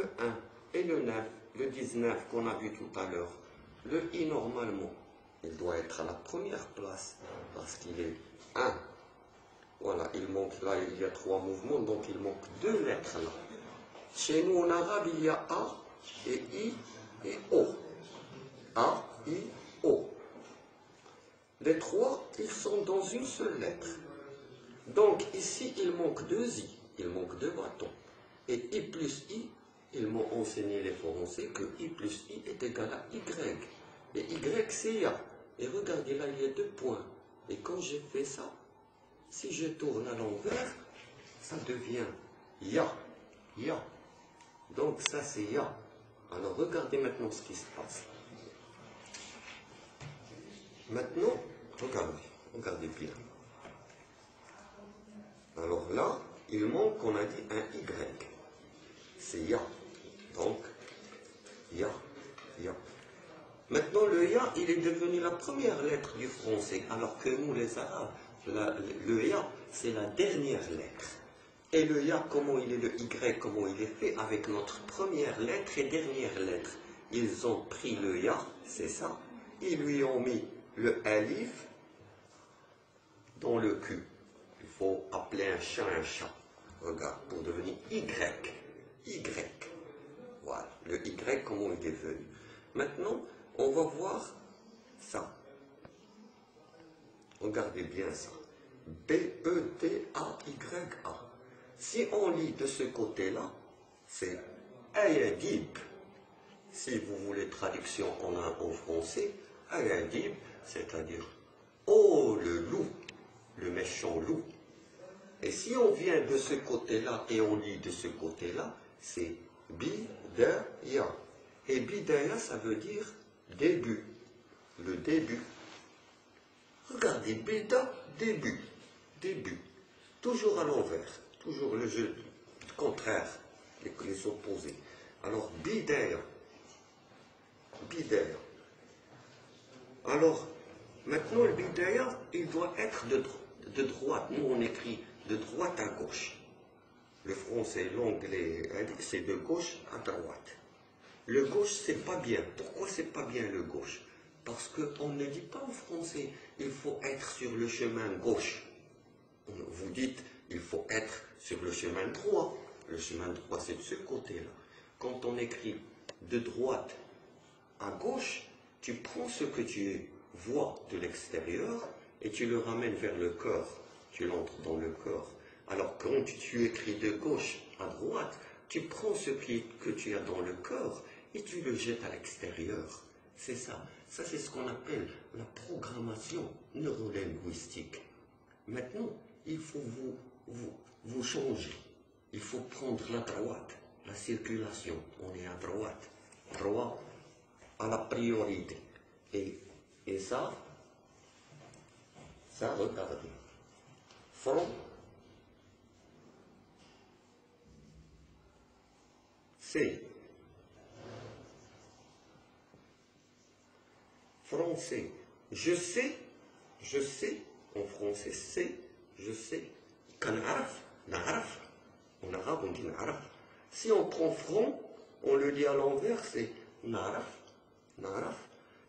le 1 et le 9, le 19 qu'on a vu tout à l'heure, le I normalement, il doit être à la première place parce qu'il est 1. Voilà, il manque là, il y a 3 mouvements, donc il manque 2 lettres là. Chez nous en arabe, il y a A et I et O. A, I, O. Les 3, ils sont dans une seule lettre. Donc ici, il manque 2 I, il manque 2 bâtons. Et I plus I, ils m'ont enseigné les Français que I plus I est égal à Y. Et Y, c'est A. Et regardez là, il y a 2 points. Et quand j'ai fait ça, si je tourne à l'envers, ça devient Ya. Ya. Donc ça, c'est Ya. Alors regardez maintenant ce qui se passe. Maintenant, regardez bien. Alors là, il manque, on a dit, un Y. C'est Ya. Donc, Ya, Ya. Maintenant, le Ya, il est devenu la première lettre du français, alors que nous, les Arabes, le Ya, c'est la dernière lettre. Et le Ya, comment il est, le Y, comment il est fait, avec notre première lettre et dernière lettre. Ils ont pris le Ya, c'est ça, ils lui ont mis le alif dans le cul. Il faut appeler un chat. Regarde, pour devenir Y. Y. Voilà, le Y, comment il est venu. Maintenant, on va voir ça. Regardez bien ça. B-E-D-A-Y-A. Si on lit de ce côté-là, c'est Ayadib. Si vous voulez traduction en français, Ayadib, c'est-à-dire oh le loup, le méchant loup. Et si on vient de ce côté-là et on lit de ce côté-là, c'est Bidaya. Et Bidaya, ça veut dire début. Le début. Regardez, Bida, début. Début. Toujours à l'envers. Toujours le jeu contraire, les opposés. Alors, Bidaya. Bidaya. Alors, maintenant, le Bidaya, il doit être de droite. Nous, on écrit de droite à gauche. Le français, l'anglais, c'est de gauche à droite. Le gauche, c'est pas bien. Pourquoi c'est pas bien le gauche? Parce qu'on ne dit pas en français, il faut être sur le chemin gauche. Vous dites, il faut être sur le chemin droit. Le chemin droit, c'est de ce côté-là. Quand on écrit de droite à gauche, tu prends ce que tu vois de l'extérieur et tu le ramènes vers le cœur. Tu l'entres dans le corps. Alors quand tu écris de gauche à droite, tu prends ce que tu as dans le corps et tu le jettes à l'extérieur. C'est ça. Ça, c'est ce qu'on appelle la programmation neurolinguistique. Maintenant, il faut vous changer. Il faut prendre la droite, la circulation. On est à droite. Droit à la priorité. Et ça, regardez. Front, c'est français. Je sais, en français, c'est, je sais. Kan'araf, na'araf. En arabe, on dit na'araf. Si on prend front, on le lit à l'envers, c'est na'araf, na'araf.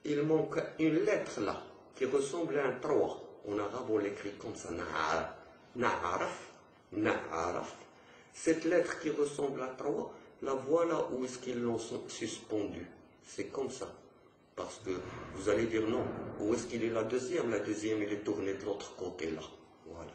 Il manque une lettre là, qui ressemble à un 3. En arabe, on l'écrit comme ça, na'araf, na'araf, na'araf. Cette lettre qui ressemble à 3, la voilà où est-ce qu'ils l'ont suspendue. C'est comme ça. Parce que vous allez dire non. Où est-ce qu'il est la deuxième? La deuxième, il est tourné de l'autre côté là. Voilà.